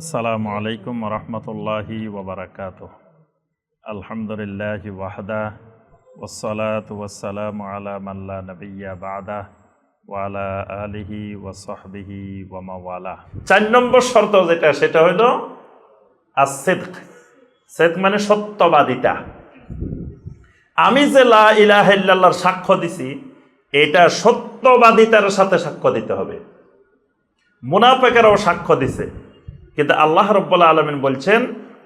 আসসালামু আলাইকুম রহমতুল্লাহি ওবরাকাতুহ। আলহামদুলিল্লাহি ওয়াহদা ওয়াসসালাতু ওয়াসসালামু আলা মান লা নাবিয়্যা বা'দা ওয়া আলা আলিহি ওয়া সাহবিহি ওয়া মাওয়ালা। 4 নম্বর শর্ত সেটা হলো as-সিদক। সিদক মানে সত্যবাদিতা। আমি যে লা ইলাহা ইল্লাল্লাহর সাক্ষ্য দিছি, এটা সত্যবাদিতার সাথে সাক্ষ্য দিতে হবে। মুনাফিকরাও সাক্ষ্য দিছে, কিন্তু আল্লাহ রাব্বুল আলামিন বলছেন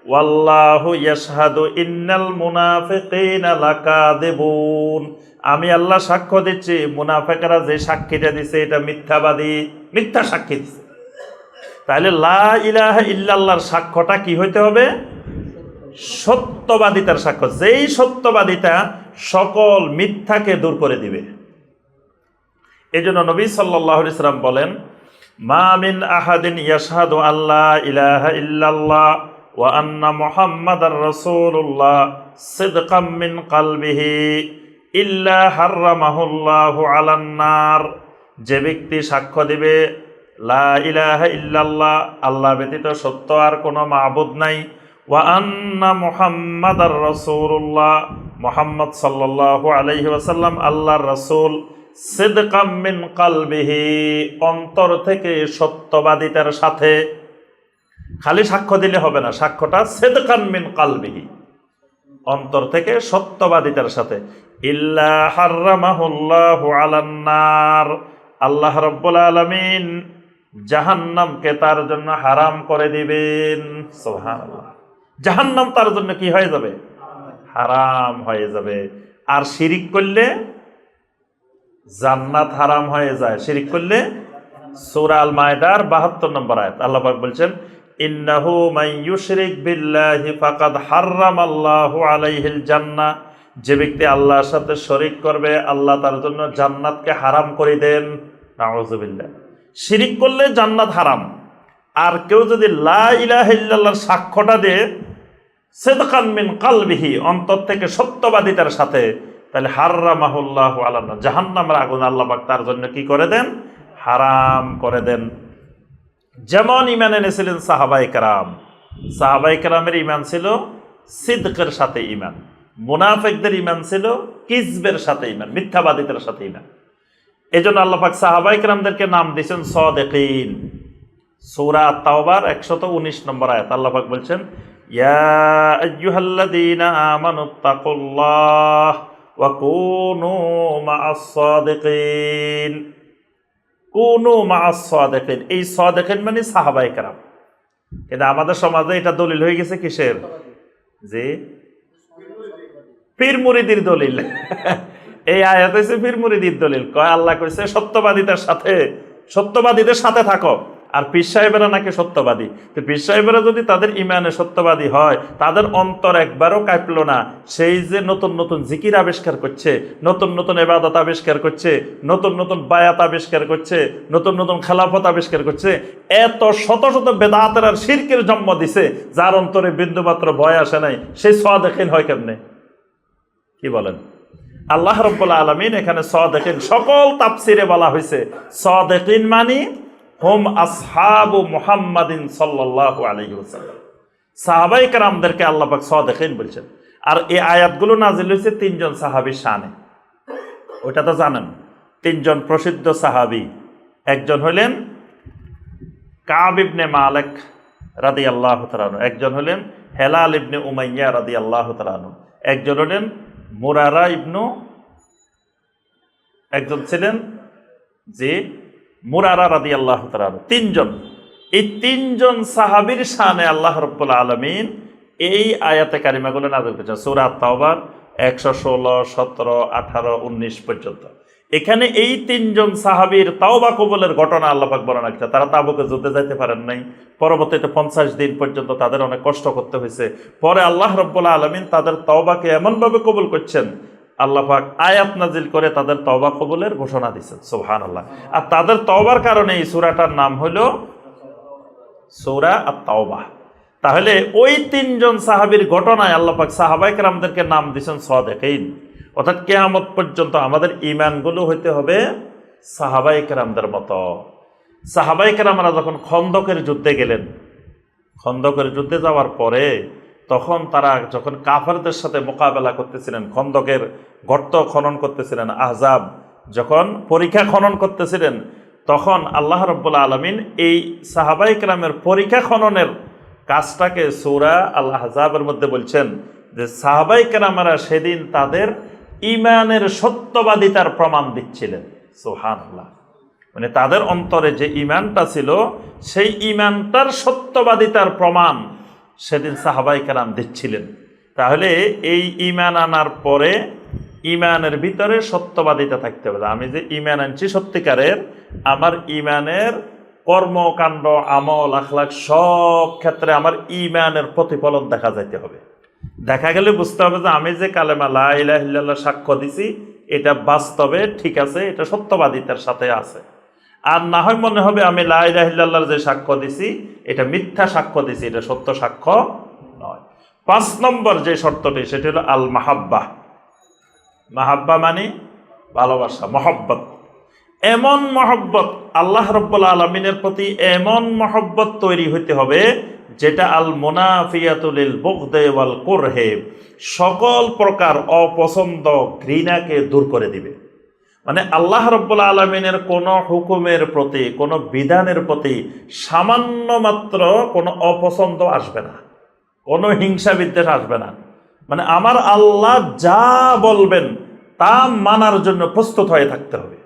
ওয়াল্লাহু ইয়াশহাদু ইন্নাল মুনাফিকিনা লাকাযিবুন। আমি আল্লাহ সাক্ষ্য দিচ্ছি, মুনাফিকরা যে সাক্ষীটা দিছে এটা মিথ্যাবাদী, মিথ্যা সাক্ষী দিছে। তাহলে লা ইলাহা ইল্লাল্লাহর সাক্ষ্যটা কি হইতে হবে? সত্যবাদিতার সাক্ষ্য, যেই সত্যবাদিতা সকল মিথ্যাকে দূর করে দিবে। এই জন্য নবী সাল্লাল্লাহু আলাইহি সাল্লাম বলেন, মা মিন আহাদিন ইয়াশহাদু আল্লা ইলাহা ইল্লাল্লাহ ওয়া আন্না মুহাম্মাদার রাসূলুল্লাহ সিদকাম মিন কলবিহি ইল্লা হাররামাহুল্লাহু আলান নার। যে ব্যক্তি সাক্ষ্য দিবে লা ইলাহা ইল্লাল্লাহ, আল্লাহ ব্যতীত সত্য আর কোনো মাবুদ নাই, ওয়া আন্না মুহাম্মাদার রাসূলুল্লাহ, মুহাম্মদ সাল্লাল্লাহু আলাইহি ওয়াসাল্লাম আল্লাহর রাসূল, সিদকাম মিন কলবিহি, অন্তর থেকে সত্যবাদিতার সাথে। খালি সাক্ষ্য দিলে হবে না, সাক্ষ্যটা সিদকাম মিন কলবিহি, অন্তর থেকে সত্যবাদিতার সাথে। ইল্লা হাররামাহুল্লাহু আলান নার, আল্লাহ রাব্বুল আলামিন জাহান্নামকে তার জন্য হারাম করে দিবেন। সুবহানাল্লাহ। জাহান্নাম তার জন্য কি হয়ে যাবে? হারাম হয়ে যাবে। আর শিরিক করলে জান্নাত হারাম হয়ে যায়। শিরিক করলে সূরা আল মায়েদার 72 নম্বর আয়াত আল্লাহ পাক বলছেন, ইন্নাহু মান ইউশরিক বিল্লাহি ফাকাদ হাররামাল্লাহু আলাইহিল জান্নাহ। যে ব্যক্তি আল্লাহর সাথে শরীক করবে, আল্লাহ তার জন্য জান্নাতকে হারাম করে দেন। নাউযুবিল্লাহ। শিরিক করলে জান্নাত হারাম। আর কেউ যদি লা ইলাহা ইল্লাল্লাহর সাক্ষ্যটা দেয় সিদকান মিন কলবিহি, অন্তর থেকে সত্যবাদিতার সাথে, তাহলে হাররামাহুল্লাহু আলান নার, জাহান্নামের আগুন আল্লাহ পাক তার জন্য কি করে দেন? হারাম করে দেন। যেমন ঈমান এনেছিলেন সাহাবায়ে কেরাম। সাহাবায়ে কেরামের ঈমান ছিল সিদকের সাথে ঈমান, মুনাফিকদের ঈমান ছিল কিজবের সাথে ঈমান, মিথ্যাবাদিতার সাথে ঈমান। এজন্য আল্লাহ পাক সাহাবায়ে কেরামদেরকে নাম দিয়েছেন সাদিকিন। সূরা আত-তাওবার 119 নম্বর আয়াত আল্লাহ পাক বলছেন, ইয়া আইয়ুহাল্লাযীনা আমানুত্তাকুল্লাহ ওয়া কুনু মা'আস সাদিকিন। কুনু মা'আস সাদিকিন, এই সাদিকিন মানে সাহাবায়ে কেরাম। কিন্তু আমাদের সমাজে এটা দলিল হয়ে গেছে কিসের? যে পীর মুরিদির দলিল। এই আয়াত হইছে পীর মুরিদির দলিল। কয় আল্লাহ কইছে সত্যবাদিতার সাথে, সত্যবাদীদের সাথে থাকো। আর পীর সাহেবেরা নাকি সত্যবাদী। তো পীর সাহেবেরা যদি তাদের ইমানে সত্যবাদী হয়, তাদের অন্তর একবারও কাঁপল না। সেই যে নতুন নতুন জিকির আবিষ্কার করছে, নতুন নতুন ইবাদত আবিষ্কার করছে, নতুন নতুন বায়াত আবিষ্কার করছে, নতুন নতুন খেলাফত আবিষ্কার করছে, এত শত শত বেদাতের আর শিরকের জন্ম দিছে, যার অন্তরে বিন্দুমাত্র ভয় আসে নাই, সেই সাদিকিন হয় কেমনে? কি বলেন? আল্লাহ রাব্বুল আলামিন এখানে সাদিকিন, সকল তাফসিরে বলা হয়েছে সাদিকিন মানে হুম আসহাবু মুহাম্মাদিন সাল্লাল্লাহু আলাইহি ওয়াসাল্লাম। সাহাবায়ে কেরামদেরকে আল্লাহ পাক সাদিকিন বলছেন। আর এই আয়াতগুলো নাজিল হয়েছে 3 জন সাহাবীর শানে। ওইটা তো জানেন, 3 জন প্রসিদ্ধ সাহাবী। একজন হলেন কাব ইবনে মালিক রাদিয়াল্লাহু তাআলা আনহু, একজন হলেন হেলাল ইবনে উমাইয়া রাদিয়াল্লাহু তাআলা আনহু, একজন হলেন মুরারা ইবনু, একজন ছিলেন যে মুরারা রাদিয়াল্লাহু তাআলা আনহু। 3 জন। এই 3 জন সাহাবীর শানে আল্লাহ রাব্বুল আলামিন এই আয়াতে কারিমাগুলো নাযিল করেছেন। সূরা আত-তাওবার 116, 17, 18, 19 পর্যন্ত। এখানে এই 3 জন সাহাবীর তাওবা কবুলের ঘটনা আল্লাহ পাক বর্ণনা করেছেন। তারা তাবুকে যুদ্ধে যাইতে পারেন নাই। পরবর্তীতে 50 দিন পর্যন্ত তাদের অনেক কষ্ট করতে হয়েছে। পরে আল্লাহ রাব্বুল আলামিন তাদের তাওবাকে এমনভাবে কবুল করছেন, আল্লাহ পাক আয়াত নাজিল করে তাদের তওবা কবুলের ঘোষণা দিয়েছেন। সুবহানাল্লাহ। আর তাদের তওবার কারণে এই সূরাটার নাম হলো সূরা আত-তাওবা। তাহলে ওই 3 জন সাহাবীর ঘটনায় আল্লাহ পাক সাহাবায়ে কেরামদেরকে নাম দিয়েছেন সাদিকিন। অর্থাৎ কিয়ামত পর্যন্ত আমাদের ঈমানগুলো হইতে হবে সাহাবায়ে কেরামদের মতো। সাহাবায়ে কেরামরা যখন খন্দকের যুদ্ধে গেলেন, খন্দকের যুদ্ধে যাওয়ার পরে তখন তারা যখন কাফেরদের সাথে মোকাবেলা করতেছিলেন, খন্দকের গর্ত খনন করতেছিলেন, আহজাব যখন পরীক্ষা খনন করতেছিলেন, তখন আল্লাহ রাব্বুল আলামিন এই সাহাবায়ে কেরামের পরীক্ষা খননের কাজটাকে সূরা আল আহজাবের মধ্যে বলছেন যে সাহাবায়ে কেরামেরা সেদিন তাদের ঈমানের সত্যবাদিতার প্রমাণ দিচ্ছিলেন। সুবহানাল্লাহ। মানে তাদের অন্তরে যে ঈমানটা ছিল সেই ঈমানটার সত্যবাদিতার প্রমাণ সেদিন সাহাবায়ে কেরাম দিচ্ছিলেন। তাহলে এই ঈমান আনার পরে ঈমানের ভিতরে সত্যবাদিতা থাকতে হবে। আমি যে ঈমান আনছি সত্যিকারের, আমার ঈমানের কর্মকাণ্ড, আমল, আখলাক সব ক্ষেত্রে আমার ঈমানের প্রতিফলন দেখা যাইতে হবে। দেখা গেলে বুঝতে হবে যে আমি যে কালেমা লা ইলাহা ইল্লাল্লাহ সাক্ষ্য দিছি এটা বাস্তবে ঠিক আছে, এটা সত্যবাদিতার সাথে আছে। আর না হয় মনে হবে আমি লা ইলাহা ইল্লাল্লাহর যে সাক্ষ্য দিছি এটা মিথ্যা সাক্ষ্য দিছি, এটা সত্য সাক্ষ্য নয়। 5 নম্বর যে শর্তটি সেটি হলো আল মাহাব্বাহ। মাহাব্বা মানে ভালোবাসা, মহব্বত। এমন মহব্বত, আল্লাহ রাব্বুল আলামিনের প্রতি এমন মহব্বত তৈরি হইতে হবে যেটা আল মুনাফিয়াতু লিল বুগদে ওয়াল কুরহে, সকল প্রকার অপছন্দ, ঘৃণাকে দূর করে দিবে। মানে আল্লাহ রাব্বুল আলামিনের কোনো হুকুমের প্রতি, কোনো বিধানের প্রতি সামান্য মাত্র কোনো অপছন্দ আসবে না, কোনো হিংসা বিদ্বেষ আসবে না। মানে আমার আল্লাহ যা বলবেন তা মানার জন্য প্রস্তুত হয়ে থাকতে হবে।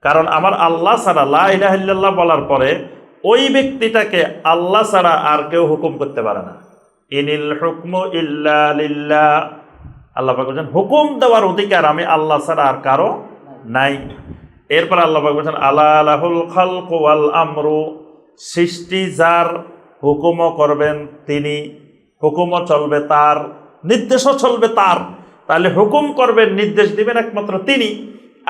কারণ আমার আল্লাহ ছাড়া, লা ইলাহা ইল্লাল্লাহ বলার পরে ওই ব্যক্তিটাকে আল্লাহ ছাড়া আর কেউ হুকুম করতে পারে না। ইনিল হুকমু ইল্লা লিল্লাহ, আল্লাহ পাক বলেন হুকুম দেওয়ার অধিকার আমি আল্লাহ ছাড়া আর কারো নাই। এরপর আল্লাহ পাক বলেন আলা লাহুল খালকু ওয়াল আমরু, সৃষ্টি যার, হুকুমও করবেন তিনি, হুকুমও চলবে তার, নির্দেশও চলবে তার। তাহলে হুকুম করবেন, নির্দেশ দিবেন একমাত্র তিনি।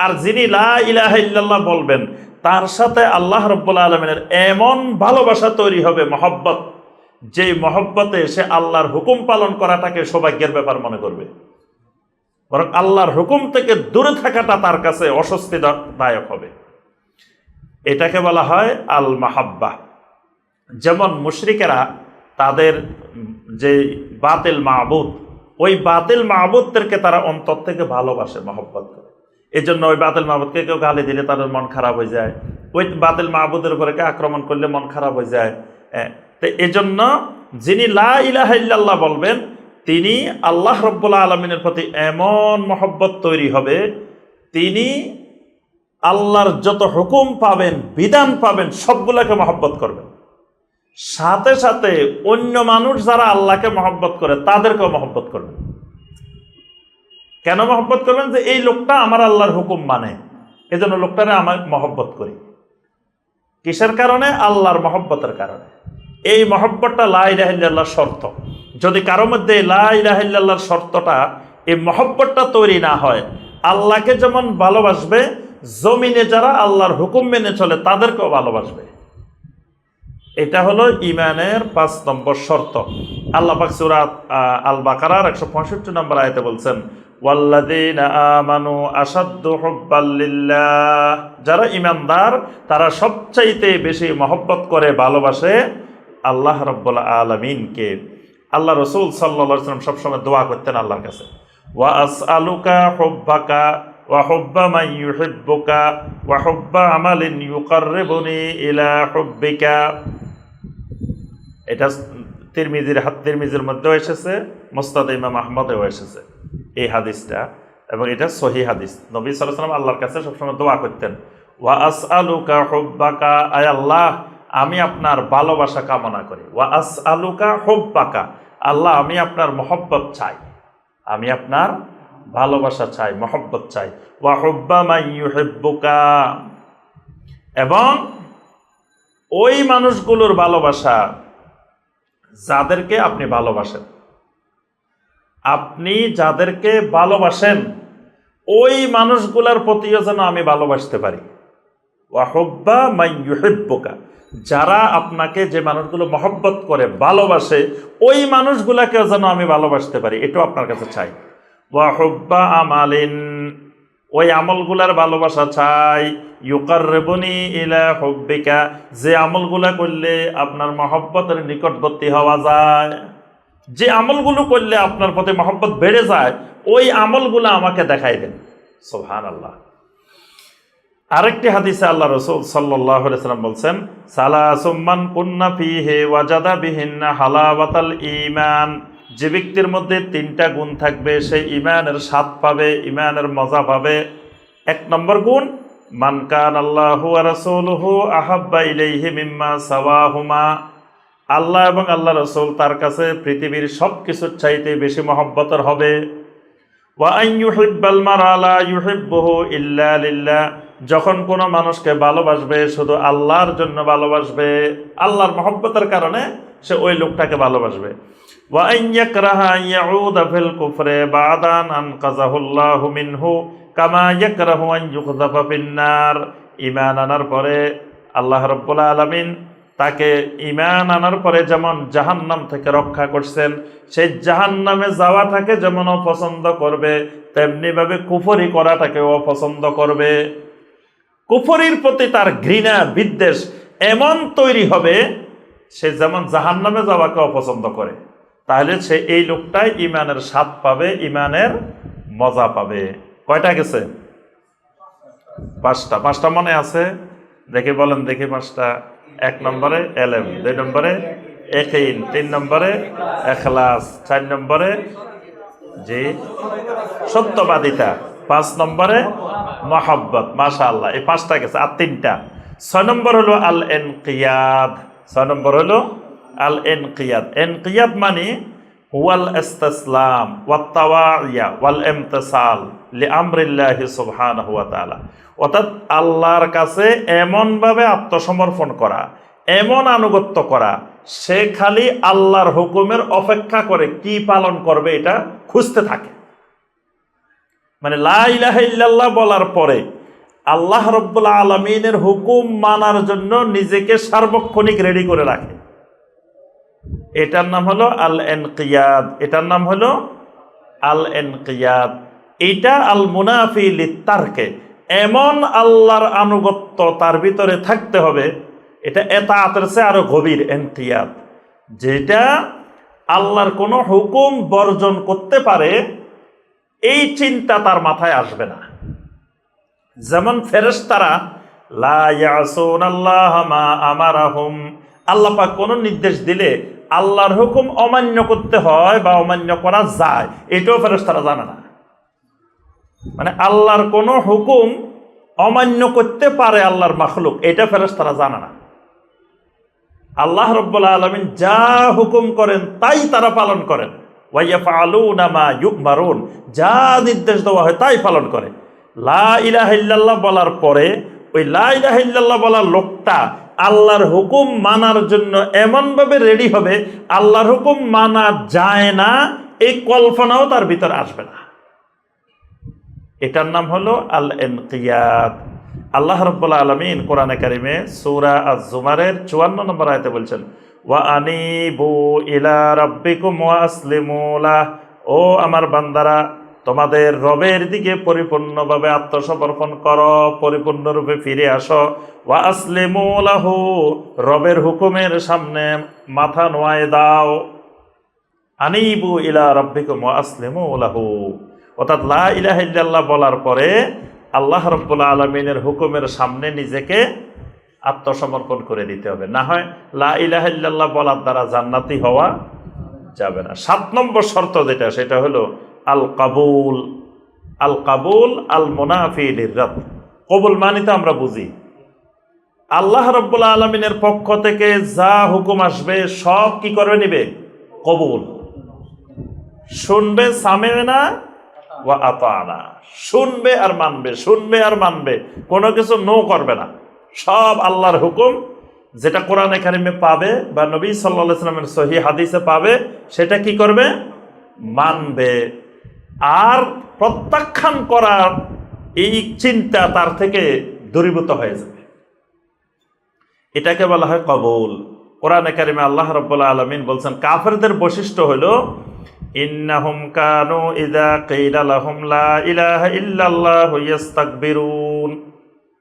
আর যিনি লা ইলাহা ইল্লাল্লাহ বলবেন তার সাথে আল্লাহ রাব্বুল আলামিনের এমন ভালোবাসা তৈরি হবে, মহব্বত, যে মহব্বতে সে আল্লাহর হুকুম পালন করাটাকে সৌভাগ্যের ব্যাপার মনে করবে, বরং আল্লাহর হুকুম থেকে দূরে থাকাটা তার কাছে অস্বস্তিদায়ক হবে। এটাকে বলা হয় আল মাহাব্বা। যেমন মুশরিকেরা তাদের যে বাতিল মাবুদ, ওই বাতিল মাবুদদেরকে তারা অন্তর থেকে ভালোবাসে, মহব্বত করে। এই জন্য ওই বাতিল মাবুদকে কেউ গালি দিলে তাদের মন খারাপ হয়ে যায়, ওই বাতিল মাবুদের উপরে কেউ আক্রমণ করলে মন খারাপ হয়ে যায়। তো এই জন্য যিনি লা ইলাহা ইল্লাল্লাহ বলবেন তিনি আল্লাহ রাব্বুল আলামিনের প্রতি এমন মহব্বত তৈরি হবে, তিনি আল্লাহর যত হুকুম পাবেন, বিধান পাবেন, সবগুলোকে মহব্বত করবেন। সাথে সাথে অন্য মানুষ যারা আল্লাহকে মহব্বত করে তাদেরকেও মহব্বত করবেন। কেন মহব্বত করবেন? যে এই লোকটা আমার আল্লাহর হুকুম মানে, এজন্য লোকটারে আমার মহব্বত করি। কিসের কারণে? আল্লাহর মহব্বতের কারণে। এই মহব্বতটা লা ইলাহা ইল্লাল্লাহর শর্ত। যদি কারো মধ্যে লা ইলাহা ইল্লাল্লাহর শর্তটা, এই মহব্বতটা তৈরি না হয়, আল্লাহকে যেমন ভালোবাসবে, জমিনে যারা আল্লাহর হুকুম মেনে চলে তাদেরকেও ভালোবাসবে। এটা হলো ঈমানের 5 নম্বর শর্ত। আল্লাহ পাক সূরা আল বাকারার 165 নম্বর আয়াতে বলছেন ওয়াল্লাযীনা আমানু আশাদ্দু হুব্বাল লিল্লাহ, যারা ঈমানদার তারা সবচাইতে বেশি মহব্বত করে, ভালোবাসে আল্লাহ রাব্বুল আলামিনকে। আল্লাহ রাসূল সাল্লাল্লাহু আলাইহি ওয়াসাল্লাম সবসময় দোয়া করতেন আল্লাহর কাছে, ওয়া আসআলুকা হুব্বাকা ওয়া হুব্বা মান ইউহিব্বুকা ওয়া হুব্বা আমালিন ইউকাররিবুনি ইলা হুব্বিকা। এটা তিরমিজির মধ্যেও এসেছে, মুসনাদ ইমাম আহমদেও এসেছে এই হাদিসটা, এবং এটা সহিহ হাদিস। নবী সাল্লাল্লাহু আলাইহি ওয়াসাল্লাম আল্লাহর কাছে সবসময় দোয়া করতেন, ওয়া আসআলুকা হুব্বাকা, আয় আল্লাহ আমি আপনার ভালোবাসা কামনা করি। ওয়া আসআলুকা হুব্বাকা, আল্লাহ আমি আপনার মহব্বত চাই, আমি আপনার ভালোবাসা চাই, মহব্বত চাই। ওয়া হুব্বা মান ইউহিব্বুকা, এবং ওই মানুষগুলোর ভালোবাসা যাদেরকে আপনি ভালোবাসেন, আপনি যাদেরকে ভালোবাসেন ওই মানুষগুলোর প্রতিও যেন আমি ভালোবাসতে পারি। ওয়া হুব্বা মান ইউহিব্বুকা, যারা আপনাকে, যে মানুষগুলো মহব্বত করে, ভালোবাসে, ওই মানুষগুলাকেও যেন আমি ভালোবাসতে পারি, এটাও আপনার কাছে চাই। ওয়া হুব্বা আমালিন ওই আমলগুলার ভালোবাসা চাই। ইউকাররিবুনি ইলা হুব্বিকা, যে আমলগুলা করলে আপনার মহব্বতের নিকটবর্তী হওয়া যায়, যে আমলগুলো করলে আপনার প্রতি মহব্বত বেড়ে যায়, ওই আমলগুলো আমাকে দেখাই দেন। সুবহানাল্লাহ। আরেকটি হাদিসে আল্লাহ রাসূল সাল্লাল্লাহু আলাইহি ওয়াসাল্লাম বলছেন, সালাসুম মান কুন্না ফীহি ওয়াজাদা বিহিন্না হালাওয়াতাল ঈমান, যে ব্যক্তির মধ্যে 3টা গুণ থাকবে সে ঈমানের স্বাদ পাবে, ঈমানের মজা পাবে। 1 নম্বর গুণ, মান কানাল্লাহু ওয়া রাসূলুহু আহাব্বা ইলাইহি মিম্মা সাওয়াহুমা, আল্লাহ এবং আল্লাহ রাসূল তার কাছে পৃথিবীর সব কিছুর চাইতে বেশি মহব্বতের হবে। ওয়া আন ইউহিব্বাল মারআ লা ইউহিব্বুহু ইল্লা লিল্লাহ, যখন কোনো মানুষকে ভালোবাসবে শুধু আল্লাহর জন্য ভালোবাসবে, আল্লাহর মহব্বতের কারণে সে ওই লোকটাকে ভালোবাসবে। ওয়া আন ইয়াকরাহা আন ইয়াউদা ফিল কুফরি বা'দা আন আনকাযাহুল্লাহু মিনহু কামা ইয়াকরাহু আন ইউকযাফা ফিন নার, ঈমান আনার পরে আল্লাহ রাব্বুল আলামিন তাকে ঈমান আনার পরে যেমন জাহান্নাম থেকে রক্ষা করছেন, সেই জাহান্নামে যাওয়াটাকে যেমন অপছন্দ করবে, তেমনিভাবে কুফরি করাটাকেও অপছন্দ করবে। কুফরির প্রতি তার ঘৃণা বিদ্বেষ এমন তৈরি হবে, সে যেমন জাহান্নামে যাওয়াকে অপছন্দ করে, তাহলে সে এই লোকটাই ঈমানের স্বাদ পাবে, ঈমানের মজা পাবে। কয়টা গেছে? 5টা মনে আছে? দেখে বলেন দেখি 5টা। 1 নম্বরে এলেম, 2 নম্বরে ইয়াকিন, 3 নম্বরে ইখলাস, 4 নম্বরে জি সত্যবাদিতা, 5 নম্বরে মহব্বত। মাশাআল্লাহ, এই 5টা গেছে। আর 3টা, 6 নম্বর হলো আল ইনকিয়াদ। 6 নম্বর হলো আল ইনকিয়াদ। ইনকিয়াদ মানে হুয়াল ইসতিসলাম ওয়াত তাওয়াইয়া ওয়াল ইমতিসাল লিআমরিল্লাহি সুবহানাহু ওয়া তাআলা, অর্থাৎ আল্লাহর কাছে এমনভাবে আত্মসমর্পণ করা, এমন আনুগত্য করা, সে খালি আল্লাহর হুকুমের অপেক্ষা করে কি পালন করবে এটা খুঁজতে থাকে। মানে লা ইলাহা ইল্লাল্লাহ বলার পরে আল্লাহ রাব্বুল আলামিনের হুকুম মানার জন্য নিজেকে সার্বক্ষণিক রেডি করে রাখে। এটার নাম হলো আল ইনকিয়াদ, এটার নাম হলো আল ইনকিয়াদ। এটা আল মুনাফি লিত্তারকে, এমন আল্লাহর আনুগত্য তার ভিতরে থাকতে হবে, এটা এতাআতের চেয়ে আরো গভীর ইনকিয়াদ, যেটা আল্লাহর কোনো হুকুম বর্জন করতে পারে এই চিন্তা তার মাথায় আসবে না। যেমন ফেরেশতারা লা ইয়াসুনাল্লাহা মা আমারাহুম, আল্লাহ পাক কোনো নির্দেশ দিলে আল্লাহর হুকুম অমান্য করতে হয় বা অমান্য করা যায়, এটাও ফেরেশতারা জানে না। মানে আল্লাহর কোনো হুকুম অমান্য করতে পারে আল্লাহর মাখলুক, এটা ফেরেশতারা জানে না। আল্লাহ রাব্বুল আলামিন যা হুকুম করেন তাই তারা পালন করেন। ওয়া ইয়াফআলুনা মা ইউমারুন, যা নির্দেশ দেওয়া হয় তাই পালন করে। লা ইলাহা ইল্লাল্লাহ বলার পরে ওই লা ইলাহা ইল্লাল্লাহ বলার লোকটা আল্লাহর হুকুম মানার জন্য এমনভাবে রেডি হবে, আল্লাহর হুকুম মানা যায় না এই কল্পনাও তার ভিতর আসবে না। এটার নাম হলো আল ইনকিয়াদ। আল্লাহ রাব্বুল আলামিন কোরআনে কারিমে সূরা আজ-জুমারের 54 নম্বর আয়াতে বলছেন, ওয়া আনিবু ইলা রাব্বিকুম ওয়া আসলিমু লাহ, ও আমার বান্দারা তোমাদের রবের দিকে পরিপূর্ণভাবে আত্মসমর্পণ করো, পরিপূর্ণরূপে ফিরে আসো। ওয়া আসলিমু লাহু, রবের হুকুমের সামনে মাথা নোয়ায় দাও। আনিবু ইলা রাব্বিকুম ওয়া আসলিমু লাহু, অর্থাৎ লা ইলাহা ইল্লাল্লাহ বলার পরে আল্লাহ রাব্বুল আলামিনের হুকুমের সামনে নিজেকে আত্মসমর্পণ করে দিতে হবে, না হয় লা ইলাহা ইল্লাল্লাহ বলার দ্বারা জান্নাতি হওয়া যাবে না। 7 নম্বর শর্ত যেটা, সেটা হলো আল কাবুল। আল কাবুল আল মুনাফি লিররাদ। কবুল মানে তো আমরা বুঝি আল্লাহ রাব্বুল আলামিনের পক্ষ থেকে যা হুকুম আসবে সব কি করবে, নিবে, কবুল। শুনবে, সামি'না ওয়া আতা'না, শুনবে আর মানবে, শুনবে আর মানবে, কোনো কিছু নো করবে না। সব আল্লাহর হুকুম যেটা কোরআনে কারিমে পাবে বা নবী সাল্লাল্লাহু আলাইহি ওয়াসাল্লামের সহিহ হাদিসে পাবে, সেটা কি করবে, মানবে। আর প্রত্যাখ্যান করার এই চিন্তা তার থেকে দূরীভূত হয়ে যাবে। এটাকে বলা হয় কবুল। কোরআনে কারিমে আল্লাহ রাব্বুল আলামিন বলছেন কাফেরদের বৈশিষ্ট্য হলো ইন্নাহুম কানু ইযা কিলা লাহুম লা ইলাহা ইল্লাল্লাহু ইস্তাকবিরুন।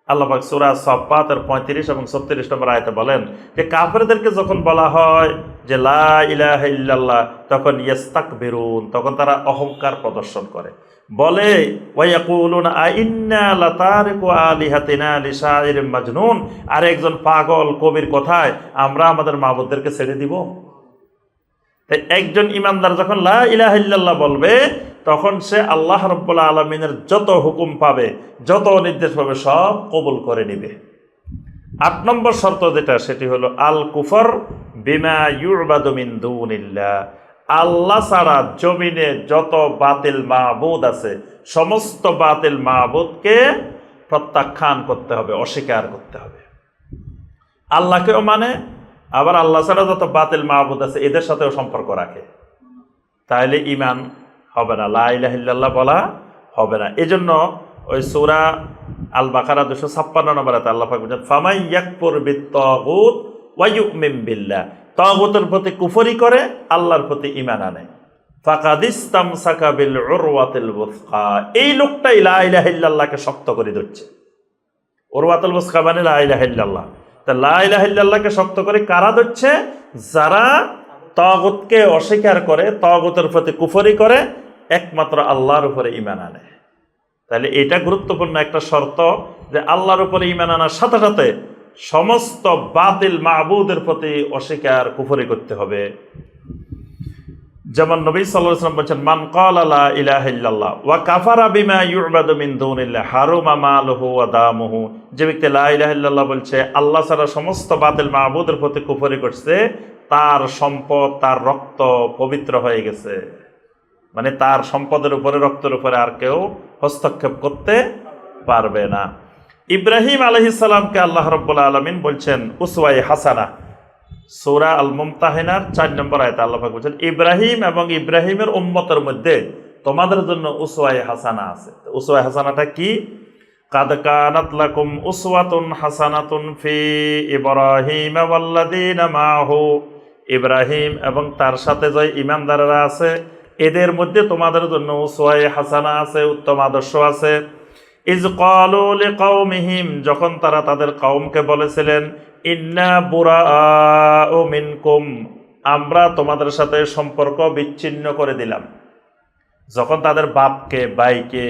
আল্লাহ পাক সূরা সাফফাতের 35 এবং 36 নম্বর আয়াতে বলেন যে কাফেরদেরকে যখন বলা হয় যে লা ইলাহা ইল্লাল্লাহ, তখন ইস্তাকবিরুন, তখন তারা অহংকার প্রদর্শন করে, বলে ওয়ায়াকুলুনা আইন্না লাতারিকু আলিহাতিনা লিশাইরিন মাজনুন, আর একজন পাগল কবির কথায় আমরা আমাদের মাবুদদেরকে ছেড়ে দিব। তাই একজন ইমানদার যখন লা ইলাহা ইল্লাল্লাহ বলবে, তখন সে আল্লাহ রাব্বুল আলামিনের যত হুকুম পাবে, যত নির্দেশ পাবে, সব কবুল করে নিবে। 8 নম্বর শর্ত যেটা, সেটি হলো আল কুফর বিমা ইউবাদু মিন দুনিল্লাহ। আল্লাহ ছাড়া জমিনে যত বাতিল মাবুদ আছে, সমস্ত বাতিল মাবুদকে প্রত্যাখ্যান করতে হবে, অস্বীকার করতে হবে। আল্লাহকেও মানে, আবার আল্লাহ ছাড়া যত বাতিল মাবুদ আছে এদের সাথেও সম্পর্ক রাখে, তাহলে ঈমান হবে না, লা ইলাহা ইল্লাল্লাহ বলা হবে না। এজন্য ওই সূরা আল বাকারা 256 নম্বর আয়াতে আল্লাহ পাক বলেন ফামান ইয়াকফুর বিত-তাগুত ওয়া ইউমিন বিল্লাহ, তাগুতের প্রতি কুফরি করে আল্লাহর প্রতি ঈমান আনে, ফাকাদ ইসতামসাকা বিল উরওয়াতিল ওয়াসকা, এই লোকটাই লা ইলাহা ইল্লাল্লাহকে শক্ত করে ধরছে। উরওয়াতুল ওয়াসকা মানে লা ইলাহা ইল্লাল্লাহ। তা লা ইলাহা ইল্লাল্লাহকে শক্ত করে কারা ধরছে? যারা তাগুতকে অস্বীকার করে, তাগুতের প্রতি কুফরি করে, একমাত্র আল্লাহর উপরে ঈমান আনে। তাহলে এটা গুরুত্বপূর্ণ একটা শর্ত যে আল্লাহর উপরে ঈমান আনার সাথে সাথে সমস্ত বাতিল মাবুদের প্রতি অস্বীকার, কুফরি করতে হবে। যেমন নবী সাল্লাল্লাহু আলাইহি ওয়াসাল্লাম বলেছেন মান ক্বালা লা ইলাহা ইল্লাল্লাহ ওয়া কাফারা বিমা ইউবাদু মিন দুনিল্লাহ হারুমা মালুহু ওয়া দামুহু, যে ব্যক্তি লা ইলাহা ইল্লাল্লাহ বলছে, আল্লাহ ছাড়া সমস্ত বাতিল মাবুদের প্রতি কুফরি করছে, তার সম্পদ, তার রক্ত পবিত্র হয়ে গেছে, মানে তার সম্পদের উপরে, রক্তের উপরে আর কেউ হস্তক্ষেপ করতে পারবে না। ইব্রাহিম আলাইহিস সালামকে আল্লাহ রাব্বুল আলামিন বলছেন উসওয়ায়ে হাসানা, সূরা আল মুমতাহিনার 4 নম্বর আয়াতে আল্লাহ পাক বলেন ইব্রাহিম এবং ইব্রাহিমের উম্মতের মধ্যে তোমাদের জন্য উসওয়ায়ে হাসানা আছে। উসওয়ায়ে হাসানাটা কি? কাদ কানাত লাকুম উসওয়াতুন হাসানাতুন ফি ইব্রাহিম ওয়াল্লাযীনা মাআহু, ইব্রাহিম এবং তার সাথে যে ঈমানদাররা আছে এদের মধ্যে তোমাদের জন্য উসওয়ায়ে হাসানা আছে, উত্তম আদর্শ আছে। ইজ ক্বালু লিকাওমিহিম, যখন তারা তাদের কওমকে বলেছিলেন ইন্না বুরাআউ মিনকুম, আমরা তোমাদের সাথে সম্পর্ক বিচ্ছিন্ন করে দিলাম। যখন তাদের বাপকে, ভাইকে,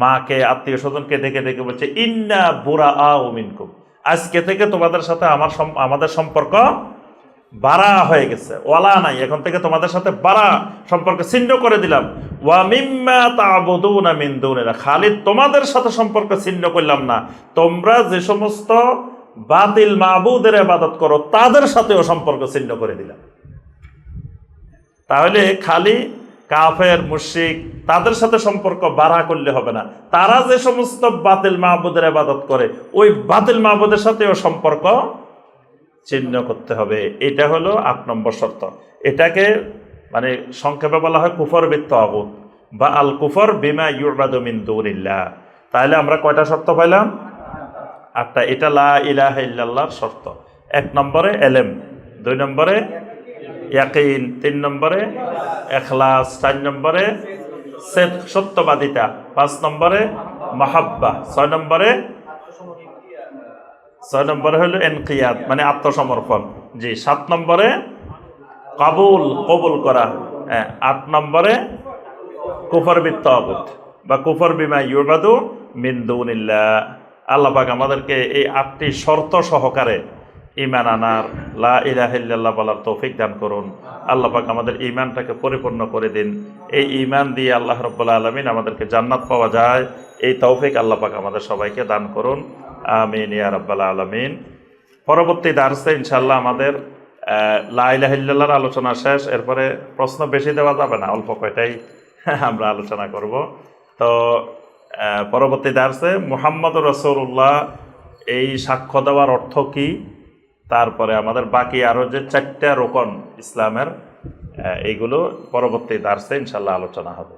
মাকে, আত্মীয় স্বজনকে ডেকে ডেকে বলছে ইন্না বুরাআউ মিনকুম, আজকে থেকে তোমাদের সাথে আমাদের সম্পর্ক বারা হয়ে গেছে, ওয়ালা নাই, এখন থেকে তোমাদের সাথে বারা, সম্পর্ক ছিন্ন করে দিলাম। ওয়া মিম্মা তা'বুদুনা মিন দুনিল্লাহ, খালি তোমাদের সাথে সম্পর্ক ছিন্ন করলাম না, তোমরা যে সমস্ত বাতিল মাবুদের ইবাদত করো তাদের সাথেও সম্পর্ক ছিন্ন করে দিলাম। তাহলে খালি কাফের, মুশরিক তাদের সাথে সম্পর্ক বাড়া করলে হবে না, তারা যে সমস্ত বাতিল মাবুদের ইবাদত করে ওই বাতিল মাবুদের সাথেও সম্পর্ক চিহ্ন করতে হবে। এটা হলো 8 নম্বর শর্ত। এটাকে মানে সংক্ষেপে বলা হয় কুফর বিত-তাগুত বা আল কুফর বিমা ইউবাদু মিন দুনিল্লাহ। তাহলে আমরা কয়টা শর্ত পাইলাম? 8টা। এটা লা ইলাহা ইল্লাল্লাহর শর্ত। 1 নম্বরে এলেম, 2 নম্বরে ইয়াকিন, 3 নম্বরে ইখলাস, 4 নম্বরে সত্যবাদিতা, 5 নম্বরে মাহাব্বা, 6 নম্বরে হলো ইনকিয়াদ মানে আত্মসমর্পণ, জি, 7 নম্বরে কবুল করা, 8 নম্বরে কুফর বিত-তাগুত বা কুফর বিমা ইউবাদু মিন দুনিল্লাহ। আল্লাহ পাক আমাদেরকে এই 8টি শর্ত সহকারে ঈমান আনার, লা ইলাহা ইল্লাল্লাহ বলার তৌফিক দান করুন। আল্লাহ পাক আমাদের ঈমানটাকে পরিপূর্ণ করে দিন। এই ঈমান দিয়ে আল্লাহ রাব্বুল আলামিন আমাদেরকে জান্নাত পাওয়া যায়, এই তৌফিক আল্লাহ পাক আমাদের সবাইকে দান করুন। আমিন ইয়া রাব্বাল আলামিন। পরবর্তী দার্সে ইনশাআল্লাহ আমাদের লা ইলাহা ইল্লাল্লাহর আলোচনা শেষ। এরপরে প্রশ্ন বেশি দেওয়া যাবে না, অল্প কয়টাই আমরা আলোচনা করব। তো পরবর্তী দার্সে মুহাম্মদুর রাসূলুল্লাহ এই সাক্ষ্য দেওয়ার অর্থ কি, তারপরে আমাদের বাকি আরও যে 4টা রোকন ইসলামের, এইগুলো পরবর্তী দার্সে ইনশাআল্লাহ আলোচনা হবে।